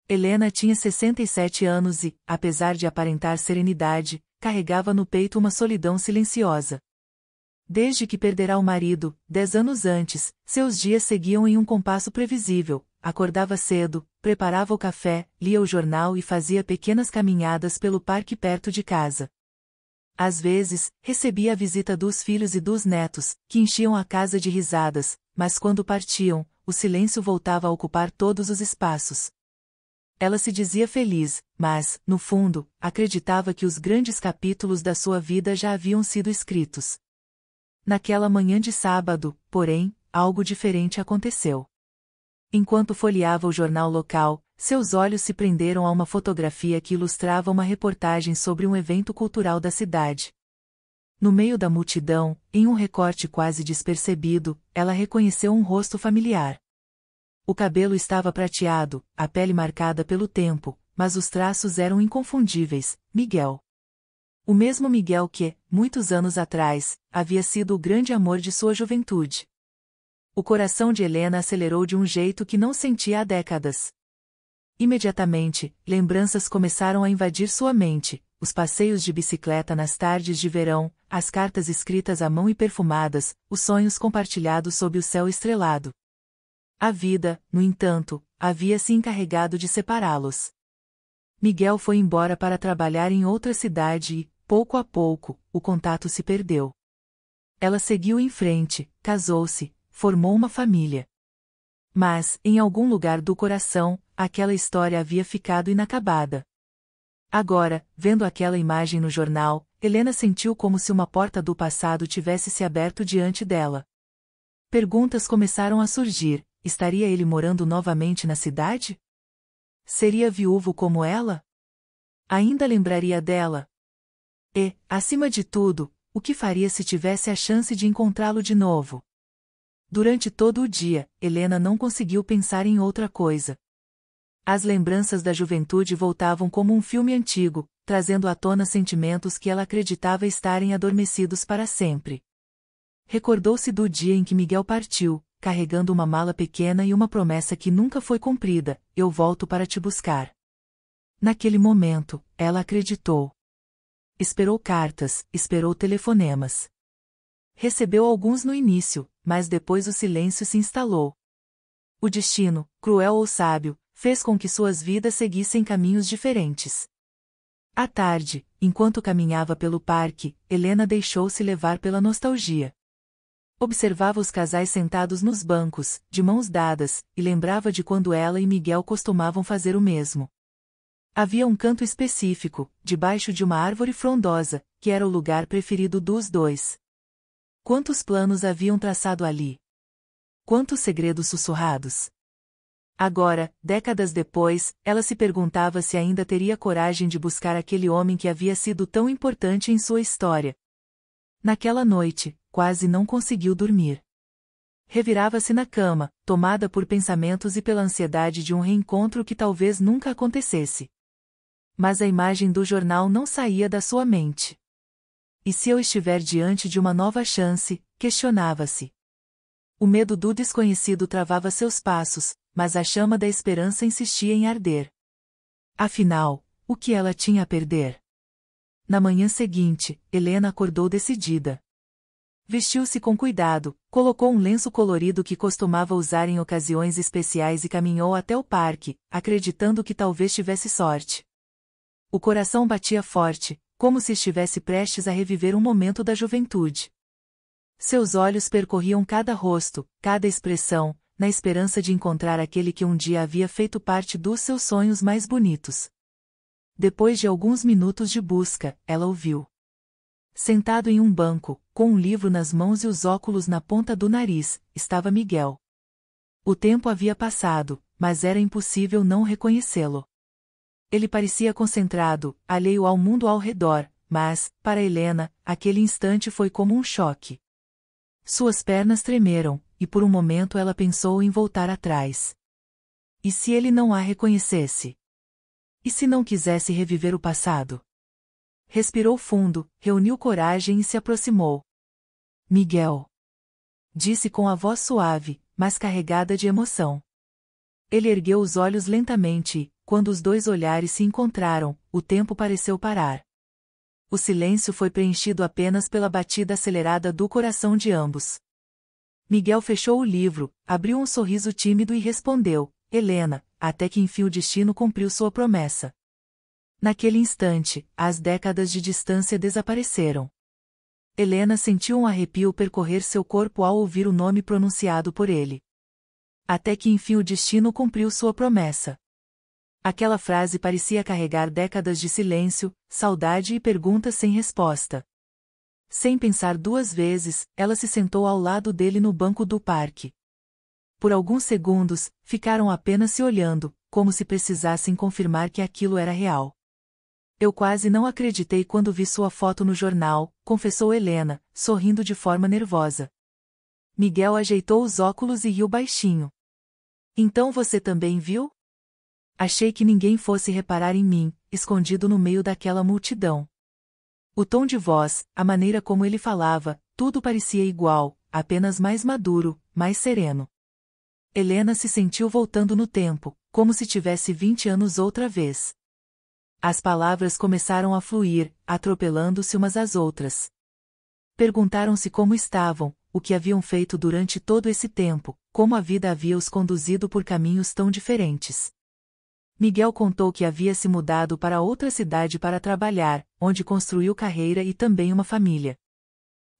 Helena tinha 67 anos e, apesar de aparentar serenidade, carregava no peito uma solidão silenciosa. Desde que perdera o marido, 10 anos antes, seus dias seguiam em um compasso previsível. Acordava cedo, preparava o café, lia o jornal e fazia pequenas caminhadas pelo parque perto de casa. Às vezes, recebia a visita dos filhos e dos netos, que enchiam a casa de risadas, mas quando partiam, o silêncio voltava a ocupar todos os espaços. Ela se dizia feliz, mas, no fundo, acreditava que os grandes capítulos da sua vida já haviam sido escritos. Naquela manhã de sábado, porém, algo diferente aconteceu. Enquanto folheava o jornal local, seus olhos se prenderam a uma fotografia que ilustrava uma reportagem sobre um evento cultural da cidade. No meio da multidão, em um recorte quase despercebido, ela reconheceu um rosto familiar. O cabelo estava prateado, a pele marcada pelo tempo, mas os traços eram inconfundíveis: Miguel. O mesmo Miguel que, muitos anos atrás, havia sido o grande amor de sua juventude. O coração de Helena acelerou de um jeito que não sentia há décadas. Imediatamente, lembranças começaram a invadir sua mente: os passeios de bicicleta nas tardes de verão, as cartas escritas à mão e perfumadas, os sonhos compartilhados sob o céu estrelado. A vida, no entanto, havia se encarregado de separá-los. Miguel foi embora para trabalhar em outra cidade e, pouco a pouco, o contato se perdeu. Ela seguiu em frente, casou-se, formou uma família. Mas, em algum lugar do coração, aquela história havia ficado inacabada. Agora, vendo aquela imagem no jornal, Helena sentiu como se uma porta do passado tivesse se aberto diante dela. Perguntas começaram a surgir: estaria ele morando novamente na cidade? Seria viúvo como ela? Ainda lembraria dela? E, acima de tudo, o que faria se tivesse a chance de encontrá-lo de novo? Durante todo o dia, Helena não conseguiu pensar em outra coisa. As lembranças da juventude voltavam como um filme antigo, trazendo à tona sentimentos que ela acreditava estarem adormecidos para sempre. Recordou-se do dia em que Miguel partiu, carregando uma mala pequena e uma promessa que nunca foi cumprida: eu volto para te buscar. Naquele momento, ela acreditou. Esperou cartas, esperou telefonemas. Recebeu alguns no início, mas depois o silêncio se instalou. O destino, cruel ou sábio, fez com que suas vidas seguissem caminhos diferentes. À tarde, enquanto caminhava pelo parque, Helena deixou-se levar pela nostalgia. Observava os casais sentados nos bancos, de mãos dadas, e lembrava de quando ela e Miguel costumavam fazer o mesmo. Havia um canto específico, debaixo de uma árvore frondosa, que era o lugar preferido dos dois. Quantos planos haviam traçado ali? Quantos segredos sussurrados? Agora, décadas depois, ela se perguntava se ainda teria coragem de buscar aquele homem que havia sido tão importante em sua história. Naquela noite, quase não conseguiu dormir. Revirava-se na cama, tomada por pensamentos e pela ansiedade de um reencontro que talvez nunca acontecesse. Mas a imagem do jornal não saía da sua mente. E se eu estiver diante de uma nova chance? Questionava-se. O medo do desconhecido travava seus passos, mas a chama da esperança insistia em arder. Afinal, o que ela tinha a perder? Na manhã seguinte, Helena acordou decidida. Vestiu-se com cuidado, colocou um lenço colorido que costumava usar em ocasiões especiais e caminhou até o parque, acreditando que talvez tivesse sorte. O coração batia forte, como se estivesse prestes a reviver um momento da juventude. Seus olhos percorriam cada rosto, cada expressão, na esperança de encontrar aquele que um dia havia feito parte dos seus sonhos mais bonitos. Depois de alguns minutos de busca, ela ouviu. Sentado em um banco, com um livro nas mãos e os óculos na ponta do nariz, estava Miguel. O tempo havia passado, mas era impossível não reconhecê-lo. Ele parecia concentrado, alheio ao mundo ao redor, mas, para Helena, aquele instante foi como um choque. Suas pernas tremeram, e por um momento ela pensou em voltar atrás. E se ele não a reconhecesse? E se não quisesse reviver o passado? Respirou fundo, reuniu coragem e se aproximou. Miguel. Disse com a voz suave, mas carregada de emoção. Ele ergueu os olhos lentamente e, quando os dois olhares se encontraram, o tempo pareceu parar. O silêncio foi preenchido apenas pela batida acelerada do coração de ambos. Miguel fechou o livro, abriu um sorriso tímido e respondeu: Helena, até que enfim o destino cumpriu sua promessa. Naquele instante, as décadas de distância desapareceram. Helena sentiu um arrepio percorrer seu corpo ao ouvir o nome pronunciado por ele. Até que enfim o destino cumpriu sua promessa. Aquela frase parecia carregar décadas de silêncio, saudade e perguntas sem resposta. Sem pensar duas vezes, ela se sentou ao lado dele no banco do parque. Por alguns segundos, ficaram apenas se olhando, como se precisassem confirmar que aquilo era real. Eu quase não acreditei quando vi sua foto no jornal, confessou Helena, sorrindo de forma nervosa. Miguel ajeitou os óculos e riu baixinho. Então você também viu? Achei que ninguém fosse reparar em mim, escondido no meio daquela multidão. O tom de voz, a maneira como ele falava, tudo parecia igual, apenas mais maduro, mais sereno. Helena se sentiu voltando no tempo, como se tivesse 20 anos outra vez. As palavras começaram a fluir, atropelando-se umas às outras. Perguntaram-se como estavam, o que haviam feito durante todo esse tempo, como a vida havia os conduzido por caminhos tão diferentes. Miguel contou que havia se mudado para outra cidade para trabalhar, onde construiu carreira e também uma família.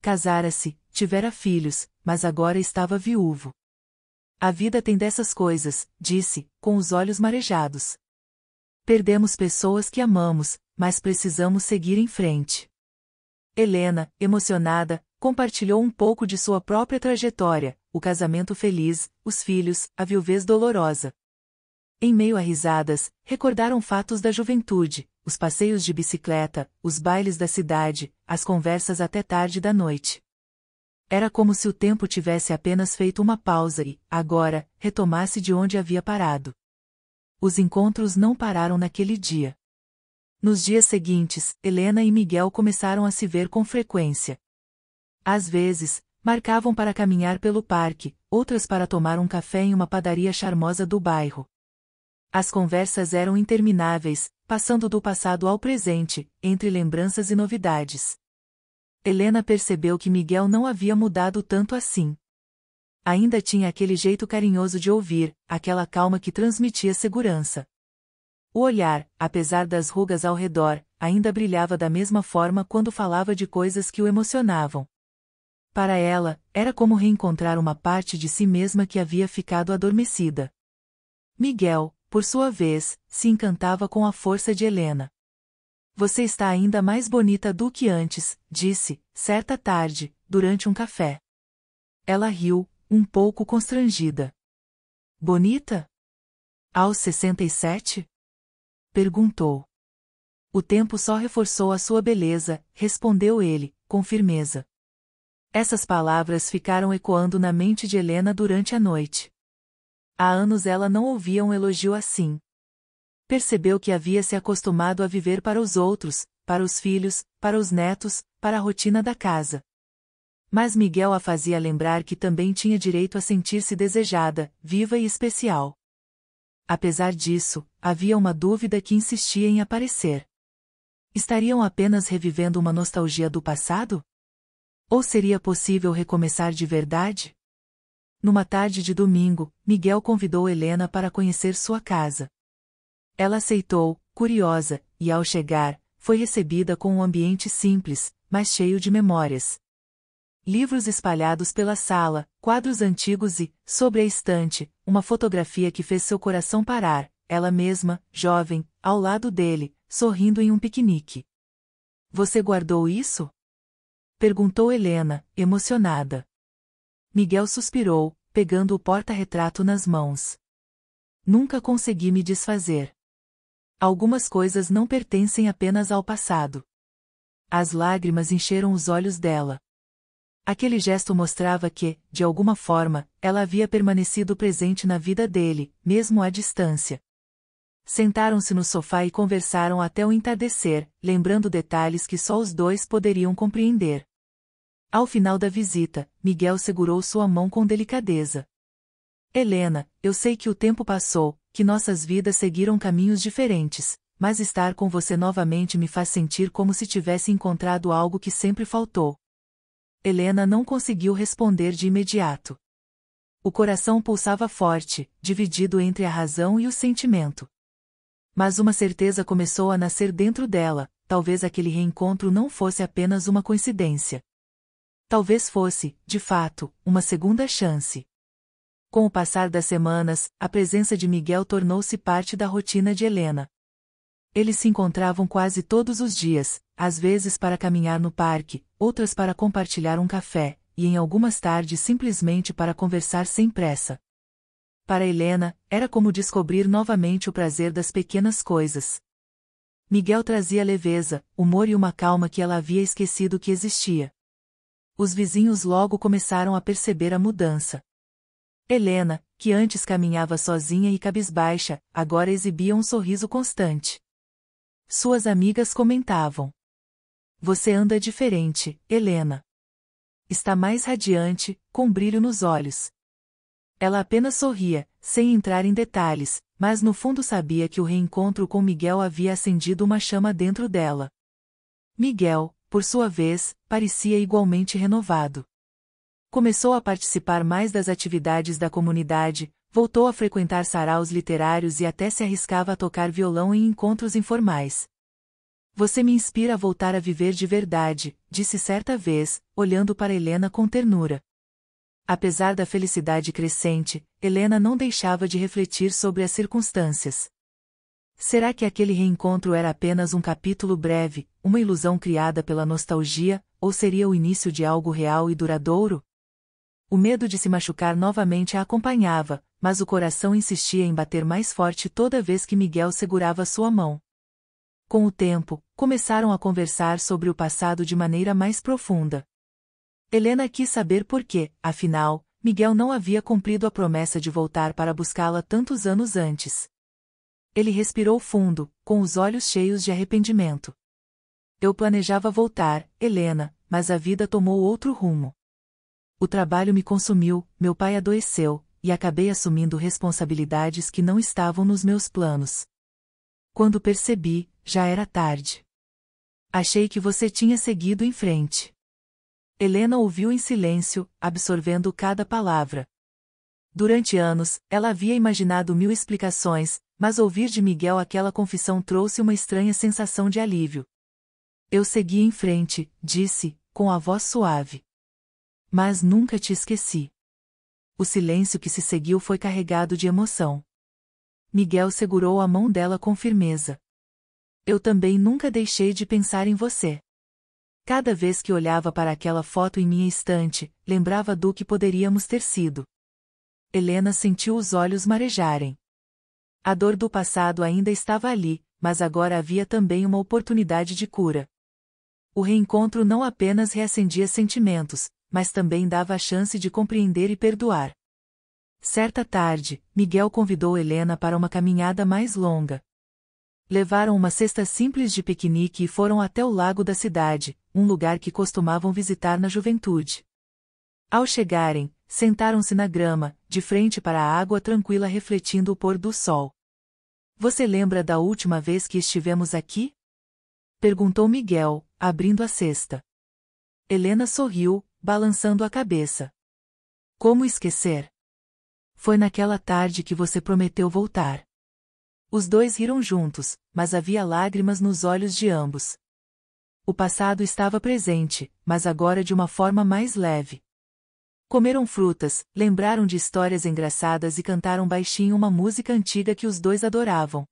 Casara-se, tivera filhos, mas agora estava viúvo. A vida tem dessas coisas, disse, com os olhos marejados. Perdemos pessoas que amamos, mas precisamos seguir em frente. Helena, emocionada, compartilhou um pouco de sua própria trajetória, o casamento feliz, os filhos, a viuvez dolorosa. Em meio a risadas, recordaram fatos da juventude, os passeios de bicicleta, os bailes da cidade, as conversas até tarde da noite. Era como se o tempo tivesse apenas feito uma pausa e, agora, retomasse de onde havia parado. Os encontros não pararam naquele dia. Nos dias seguintes, Helena e Miguel começaram a se ver com frequência. Às vezes, marcavam para caminhar pelo parque, outras para tomar um café em uma padaria charmosa do bairro. As conversas eram intermináveis, passando do passado ao presente, entre lembranças e novidades. Helena percebeu que Miguel não havia mudado tanto assim. Ainda tinha aquele jeito carinhoso de ouvir, aquela calma que transmitia segurança. O olhar, apesar das rugas ao redor, ainda brilhava da mesma forma quando falava de coisas que o emocionavam. Para ela, era como reencontrar uma parte de si mesma que havia ficado adormecida. Miguel, por sua vez, se encantava com a força de Helena. Você está ainda mais bonita do que antes, disse, certa tarde, durante um café. Ela riu, um pouco constrangida. Bonita? Aos 67? Perguntou. O tempo só reforçou a sua beleza, respondeu ele, com firmeza. Essas palavras ficaram ecoando na mente de Helena durante a noite. Há anos ela não ouvia um elogio assim. Percebeu que havia se acostumado a viver para os outros, para os filhos, para os netos, para a rotina da casa. Mas Miguel a fazia lembrar que também tinha direito a sentir-se desejada, viva e especial. Apesar disso, havia uma dúvida que insistia em aparecer. Estariam apenas revivendo uma nostalgia do passado? Ou seria possível recomeçar de verdade? Numa tarde de domingo, Miguel convidou Helena para conhecer sua casa. Ela aceitou, curiosa, e ao chegar, foi recebida com um ambiente simples, mas cheio de memórias. Livros espalhados pela sala, quadros antigos e, sobre a estante, uma fotografia que fez seu coração parar, ela mesma, jovem, ao lado dele, sorrindo em um piquenique. Você guardou isso? Perguntou Helena, emocionada. Miguel suspirou, pegando o porta-retrato nas mãos. Nunca consegui me desfazer. Algumas coisas não pertencem apenas ao passado. As lágrimas encheram os olhos dela. Aquele gesto mostrava que, de alguma forma, ela havia permanecido presente na vida dele, mesmo à distância. Sentaram-se no sofá e conversaram até o entardecer, lembrando detalhes que só os dois poderiam compreender. Ao final da visita, Miguel segurou sua mão com delicadeza. Helena, eu sei que o tempo passou, que nossas vidas seguiram caminhos diferentes, mas estar com você novamente me faz sentir como se tivesse encontrado algo que sempre faltou. Helena não conseguiu responder de imediato. O coração pulsava forte, dividido entre a razão e o sentimento. Mas uma certeza começou a nascer dentro dela: talvez aquele reencontro não fosse apenas uma coincidência. Talvez fosse, de fato, uma segunda chance. Com o passar das semanas, a presença de Miguel tornou-se parte da rotina de Helena. Eles se encontravam quase todos os dias, às vezes para caminhar no parque, outras para compartilhar um café, e em algumas tardes simplesmente para conversar sem pressa. Para Helena, era como descobrir novamente o prazer das pequenas coisas. Miguel trazia leveza, humor e uma calma que ela havia esquecido que existia. Os vizinhos logo começaram a perceber a mudança. Helena, que antes caminhava sozinha e cabisbaixa, agora exibia um sorriso constante. Suas amigas comentavam: "Você anda diferente, Helena. Está mais radiante, com brilho nos olhos." Ela apenas sorria, sem entrar em detalhes, mas no fundo sabia que o reencontro com Miguel havia acendido uma chama dentro dela. Miguel, por sua vez, parecia igualmente renovado. Começou a participar mais das atividades da comunidade, voltou a frequentar saraus literários e até se arriscava a tocar violão em encontros informais. "Você me inspira a voltar a viver de verdade", disse certa vez, olhando para Helena com ternura. Apesar da felicidade crescente, Helena não deixava de refletir sobre as circunstâncias. Será que aquele reencontro era apenas um capítulo breve, uma ilusão criada pela nostalgia, ou seria o início de algo real e duradouro? O medo de se machucar novamente a acompanhava, mas o coração insistia em bater mais forte toda vez que Miguel segurava sua mão. Com o tempo, começaram a conversar sobre o passado de maneira mais profunda. Helena quis saber por que, afinal, Miguel não havia cumprido a promessa de voltar para buscá-la tantos anos antes. Ele respirou fundo, com os olhos cheios de arrependimento. "Eu planejava voltar, Helena, mas a vida tomou outro rumo. O trabalho me consumiu, meu pai adoeceu, e acabei assumindo responsabilidades que não estavam nos meus planos. Quando percebi, já era tarde. Achei que você tinha seguido em frente." Helena ouviu em silêncio, absorvendo cada palavra. Durante anos, ela havia imaginado mil explicações, mas ouvir de Miguel aquela confissão trouxe uma estranha sensação de alívio. "Eu segui em frente", disse, com a voz suave. "Mas nunca te esqueci." O silêncio que se seguiu foi carregado de emoção. Miguel segurou a mão dela com firmeza. "Eu também nunca deixei de pensar em você. Cada vez que olhava para aquela foto em minha estante, lembrava do que poderíamos ter sido." Helena sentiu os olhos marejarem. A dor do passado ainda estava ali, mas agora havia também uma oportunidade de cura. O reencontro não apenas reacendia sentimentos, mas também dava a chance de compreender e perdoar. Certa tarde, Miguel convidou Helena para uma caminhada mais longa. Levaram uma cesta simples de piquenique e foram até o lago da cidade, um lugar que costumavam visitar na juventude. Ao chegarem, sentaram-se na grama, de frente para a água tranquila refletindo o pôr do sol. "Você lembra da última vez que estivemos aqui?" perguntou Miguel, abrindo a cesta. Helena sorriu, balançando a cabeça. "Como esquecer? Foi naquela tarde que você prometeu voltar." Os dois riram juntos, mas havia lágrimas nos olhos de ambos. O passado estava presente, mas agora de uma forma mais leve. Comeram frutas, lembraram de histórias engraçadas e cantaram baixinho uma música antiga que os dois adoravam.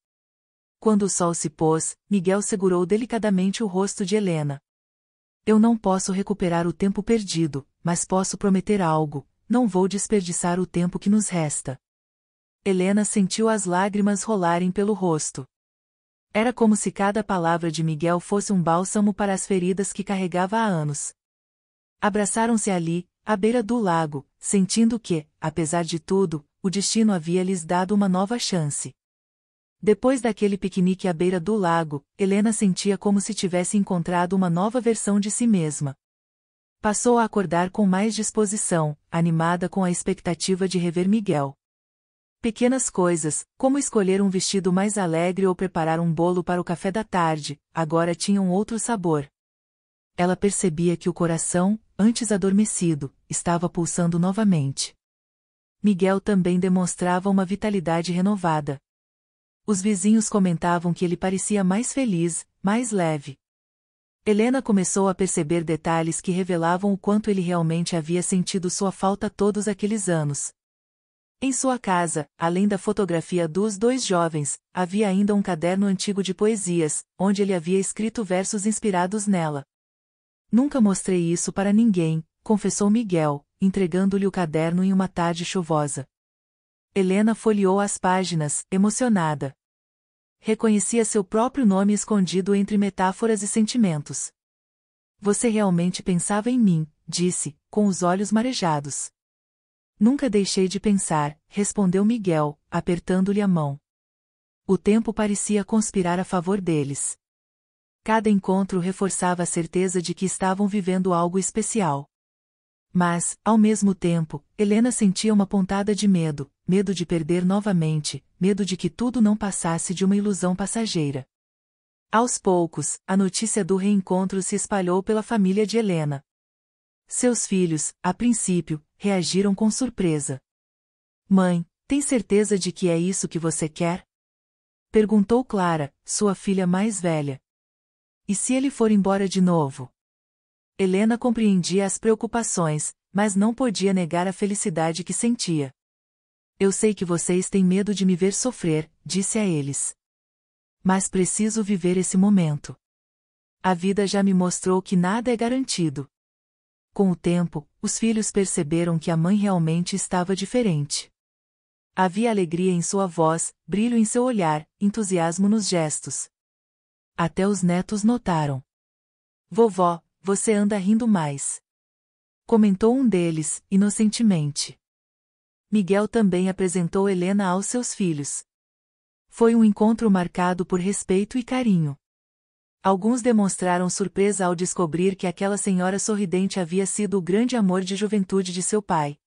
Quando o sol se pôs, Miguel segurou delicadamente o rosto de Helena. "Eu não posso recuperar o tempo perdido, mas posso prometer algo: não vou desperdiçar o tempo que nos resta." Helena sentiu as lágrimas rolarem pelo rosto. Era como se cada palavra de Miguel fosse um bálsamo para as feridas que carregava há anos. Abraçaram-se ali, à beira do lago, sentindo que, apesar de tudo, o destino havia lhes dado uma nova chance. Depois daquele piquenique à beira do lago, Helena sentia como se tivesse encontrado uma nova versão de si mesma. Passou a acordar com mais disposição, animada com a expectativa de rever Miguel. Pequenas coisas, como escolher um vestido mais alegre ou preparar um bolo para o café da tarde, agora tinham outro sabor. Ela percebia que o coração, antes adormecido, estava pulsando novamente. Miguel também demonstrava uma vitalidade renovada. Os vizinhos comentavam que ele parecia mais feliz, mais leve. Helena começou a perceber detalhes que revelavam o quanto ele realmente havia sentido sua falta todos aqueles anos. Em sua casa, além da fotografia dos dois jovens, havia ainda um caderno antigo de poesias, onde ele havia escrito versos inspirados nela. Nunca mostrei isso para ninguém, confessou Miguel, entregando-lhe o caderno em uma tarde chuvosa. Helena folheou as páginas, emocionada. Reconhecia seu próprio nome escondido entre metáforas e sentimentos. Você realmente pensava em mim, disse, com os olhos marejados. Nunca deixei de pensar, respondeu Miguel, apertando-lhe a mão. O tempo parecia conspirar a favor deles. Cada encontro reforçava a certeza de que estavam vivendo algo especial. Mas, ao mesmo tempo, Helena sentia uma pontada de medo, medo de perder novamente, medo de que tudo não passasse de uma ilusão passageira. Aos poucos, a notícia do reencontro se espalhou pela família de Helena. Seus filhos, a princípio, reagiram com surpresa. Mãe, tem certeza de que é isso que você quer? Perguntou Clara, sua filha mais velha. E se ele for embora de novo? Helena compreendia as preocupações, mas não podia negar a felicidade que sentia. Eu sei que vocês têm medo de me ver sofrer, disse a eles. Mas preciso viver esse momento. A vida já me mostrou que nada é garantido. Com o tempo, os filhos perceberam que a mãe realmente estava diferente. Havia alegria em sua voz, brilho em seu olhar, entusiasmo nos gestos. Até os netos notaram. Vovó, você anda rindo mais. Comentou um deles, inocentemente. Miguel também apresentou Helena aos seus filhos. Foi um encontro marcado por respeito e carinho. Alguns demonstraram surpresa ao descobrir que aquela senhora sorridente havia sido o grande amor de juventude de seu pai.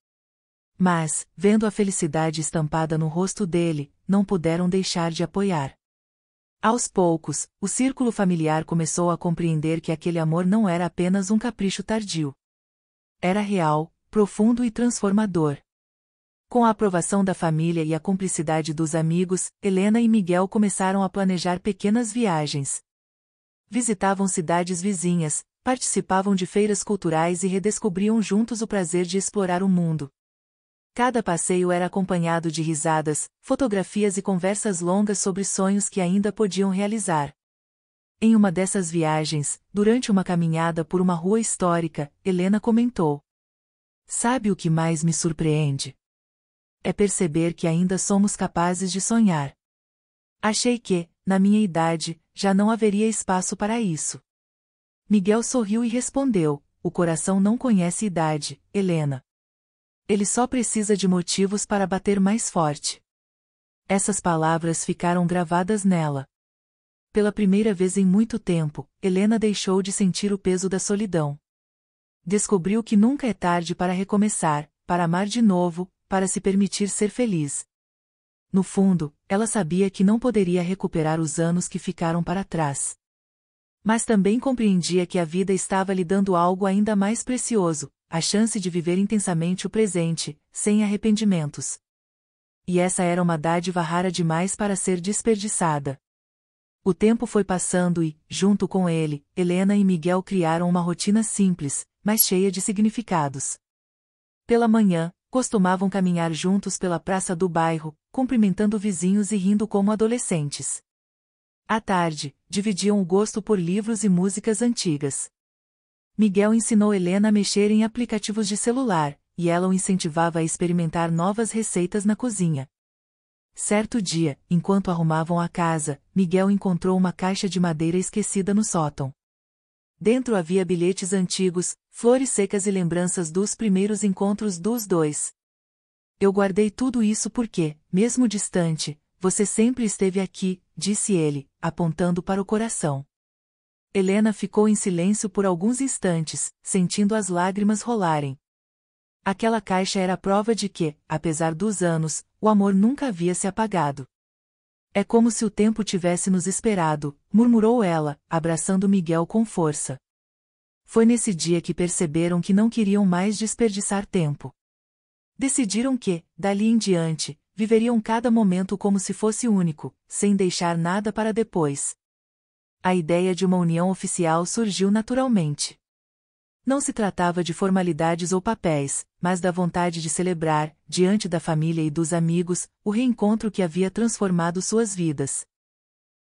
Mas, vendo a felicidade estampada no rosto dele, não puderam deixar de apoiar. Aos poucos, o círculo familiar começou a compreender que aquele amor não era apenas um capricho tardio. Era real, profundo e transformador. Com a aprovação da família e a cumplicidade dos amigos, Helena e Miguel começaram a planejar pequenas viagens. Visitavam cidades vizinhas, participavam de feiras culturais e redescobriam juntos o prazer de explorar o mundo. Cada passeio era acompanhado de risadas, fotografias e conversas longas sobre sonhos que ainda podiam realizar. Em uma dessas viagens, durante uma caminhada por uma rua histórica, Helena comentou: Sabe o que mais me surpreende? É perceber que ainda somos capazes de sonhar. Achei que, na minha idade, já não haveria espaço para isso. Miguel sorriu e respondeu: O coração não conhece idade, Helena. Ele só precisa de motivos para bater mais forte. Essas palavras ficaram gravadas nela. Pela primeira vez em muito tempo, Helena deixou de sentir o peso da solidão. Descobriu que nunca é tarde para recomeçar, para amar de novo, para se permitir ser feliz. No fundo, ela sabia que não poderia recuperar os anos que ficaram para trás. Mas também compreendia que a vida estava lhe dando algo ainda mais precioso, a chance de viver intensamente o presente, sem arrependimentos. E essa era uma dádiva rara demais para ser desperdiçada. O tempo foi passando e, junto com ele, Helena e Miguel criaram uma rotina simples, mas cheia de significados. Pela manhã, costumavam caminhar juntos pela praça do bairro, cumprimentando vizinhos e rindo como adolescentes. À tarde, dividiam o gosto por livros e músicas antigas. Miguel ensinou Helena a mexer em aplicativos de celular, e ela o incentivava a experimentar novas receitas na cozinha. Certo dia, enquanto arrumavam a casa, Miguel encontrou uma caixa de madeira esquecida no sótão. Dentro havia bilhetes antigos, flores secas e lembranças dos primeiros encontros dos dois. Eu guardei tudo isso porque, mesmo distante, você sempre esteve aqui, disse ele, apontando para o coração. Helena ficou em silêncio por alguns instantes, sentindo as lágrimas rolarem. Aquela caixa era a prova de que, apesar dos anos, o amor nunca havia se apagado. É como se o tempo tivesse nos esperado, murmurou ela, abraçando Miguel com força. Foi nesse dia que perceberam que não queriam mais desperdiçar tempo. Decidiram que, dali em diante, viveriam cada momento como se fosse único, sem deixar nada para depois. A ideia de uma união oficial surgiu naturalmente. Não se tratava de formalidades ou papéis, mas da vontade de celebrar, diante da família e dos amigos, o reencontro que havia transformado suas vidas.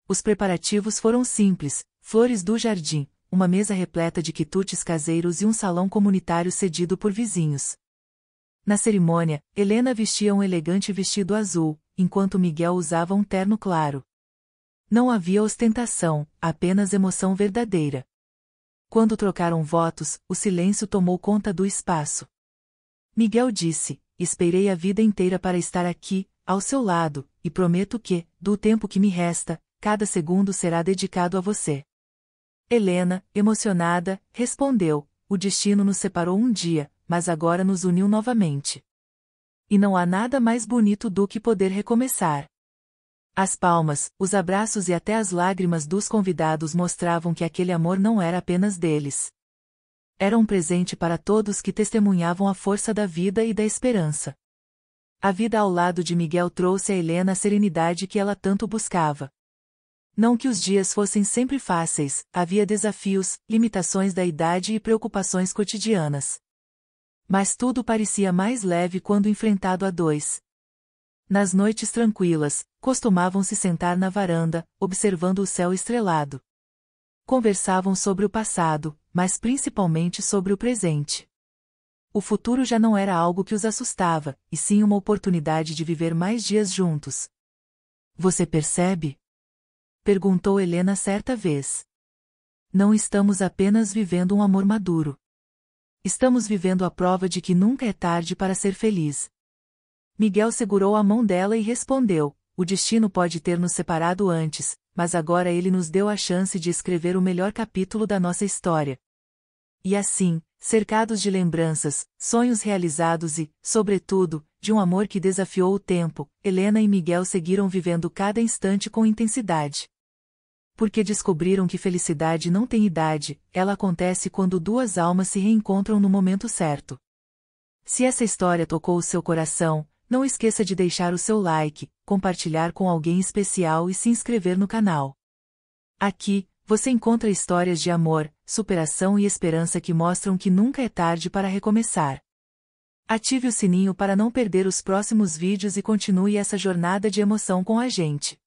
Os preparativos foram simples: flores do jardim, uma mesa repleta de quitutes caseiros e um salão comunitário cedido por vizinhos. Na cerimônia, Helena vestia um elegante vestido azul, enquanto Miguel usava um terno claro. Não havia ostentação, apenas emoção verdadeira. Quando trocaram votos, o silêncio tomou conta do espaço. Miguel disse: "Esperei a vida inteira para estar aqui, ao seu lado, e prometo que, do tempo que me resta, cada segundo será dedicado a você." Helena, emocionada, respondeu: "O destino nos separou um dia, mas agora nos uniu novamente. E não há nada mais bonito do que poder recomeçar." As palmas, os abraços e até as lágrimas dos convidados mostravam que aquele amor não era apenas deles. Era um presente para todos que testemunhavam a força da vida e da esperança. A vida ao lado de Miguel trouxe a Helena a serenidade que ela tanto buscava. Não que os dias fossem sempre fáceis, havia desafios, limitações da idade e preocupações cotidianas. Mas tudo parecia mais leve quando enfrentado a dois. Nas noites tranquilas, costumavam se sentar na varanda, observando o céu estrelado. Conversavam sobre o passado, mas principalmente sobre o presente. O futuro já não era algo que os assustava, e sim uma oportunidade de viver mais dias juntos. "Você percebe?" perguntou Helena certa vez. "Não estamos apenas vivendo um amor maduro. Estamos vivendo a prova de que nunca é tarde para ser feliz." Miguel segurou a mão dela e respondeu: "O destino pode ter nos separado antes, mas agora ele nos deu a chance de escrever o melhor capítulo da nossa história." E assim, cercados de lembranças, sonhos realizados e, sobretudo, de um amor que desafiou o tempo, Helena e Miguel seguiram vivendo cada instante com intensidade. Porque descobriram que felicidade não tem idade, ela acontece quando duas almas se reencontram no momento certo. Se essa história tocou o seu coração, não esqueça de deixar o seu like, compartilhar com alguém especial e se inscrever no canal. Aqui, você encontra histórias de amor, superação e esperança que mostram que nunca é tarde para recomeçar. Ative o sininho para não perder os próximos vídeos e continue essa jornada de emoção com a gente.